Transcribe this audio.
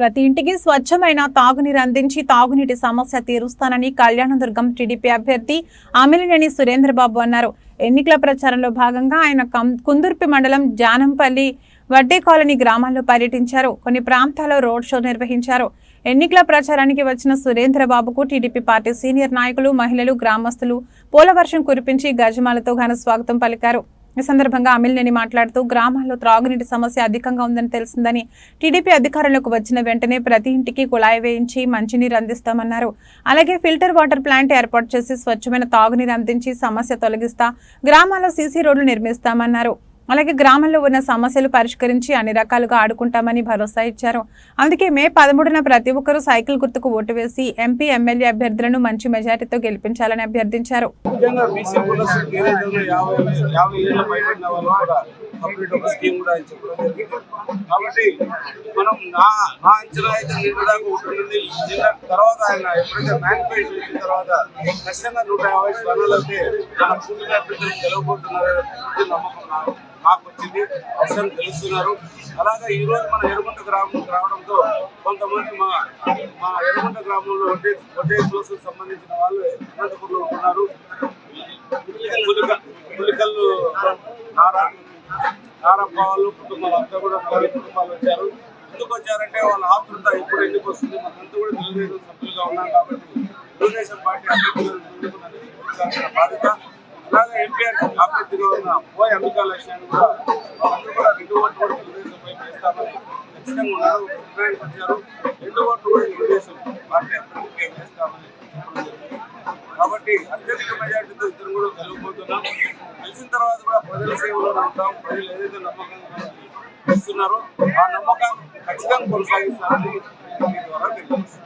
ప్రతి ఇంటికి స్వచ్ఛమైన తాగునీరు అందించి తాగునీటి సమస్య తీరుస్తానని కళ్యాణదుర్గం టీడీపీ అభ్యర్థి అమిలినేని సురేంద్రబాబు అన్నారు. ఎన్నికల ప్రచారంలో భాగంగా ఆయన కుందుర్పి మండలం జానంపల్లి వడ్డీ కాలనీ గ్రామాల్లో పర్యటించారు. కొన్ని ప్రాంతాల్లో రోడ్ షో నిర్వహించారు. ఎన్నికల ప్రచారానికి వచ్చిన సురేంద్రబాబుకు టీడీపీ పార్టీ సీనియర్ నాయకులు, మహిళలు, గ్రామస్తులు పూలవర్షం కురిపించి గజమాలతో ఘన స్వాగతం పలికారు. ఈ సందర్భంగా అమిలినేని మాట్లాడుతూ గ్రామాల్లో త్రాగునీటి సమస్య అధికంగా ఉందని తెలిసిందని, టీడీపీ అధికారంలోకి వచ్చిన వెంటనే ప్రతి ఇంటికి కుళాయి వేయించి మంచినీరు అందిస్తామన్నారు. అలాగే ఫిల్టర్ వాటర్ ప్లాంట్ ఏర్పాటు చేసి స్వచ్ఛమైన తాగునీరు అందించి సమస్య తొలగిస్తా, గ్రామాల్లో సీసీ రోడ్లు నిర్మిస్తామన్నారు. అలాగే గ్రామంలో ఉన్న సమస్యలు పరిష్కరించి అన్ని రకాలుగా ఆడుకుంటామని భరోసా ఇచ్చారు. అందుకే మే 13న ప్రతి ఒక్కరూ సైకిల్ గుర్తుకు ఓటు వేసి ఎంపీ, ఎమ్మెల్యే అభ్యర్థులను మంచి మెజార్టీతో గెలిపించాలని అభ్యర్థించారు. మాకు వచ్చింది అసలు తెలుస్తున్నారు. అలాగే ఈరోజు మన ఎర్రగుంట గ్రామం రావడంతో కొంతమంది మా ఎర్రగుంట గ్రామంలో వడ్డే క్లోసుకు సంబంధించిన వాళ్ళు అనంతపురంలో ఉంటున్నారు. పులికల్లు నారప్ప వాళ్ళు కుటుంబాలు అంతా కూడా కుటుంబాలు వచ్చారు. ఎందుకు వచ్చారంటే వాళ్ళ ఆతృత ఇప్పుడు ఎందుకు వస్తుంది, మనంతా కూడా తెలుగుదేశం సభ్యులుగా ఉన్నాం కాబట్టి తెలుగుదేశం పార్టీ అభ్యర్థులను బాధ్యత. అలాగే ఎన్టీఆర్ అభ్యర్థిగా ఉన్న పోయి అంబికా లక్ష్యాన్ని కూడా వాళ్ళందరూ కూడా 2 ఓట్లు కూడా తెలుగుదేశం వైపు వేస్తామని ఖచ్చితంగా ఉన్నారు. నిర్ణయానికి వచ్చారు. 2 ఓట్లు కూడా తెలుగుదేశం పార్టీ అభ్యర్థికి వేస్తామని చెప్పడం జరిగింది. కాబట్టి అత్యధిక మెజార్టీతో ఇద్దరు కూడా గెలవబోతున్నాం. గెలిచిన తర్వాత కూడా ప్రజల సేవలో ఉంటాం. ప్రజలు ఏదైతే నమ్మకంగా ఇస్తున్నారో ఆ నమ్మకాన్ని ఖచ్చితంగా కొనసాగిస్తామని ద్వారా తెలియజేస్తారు.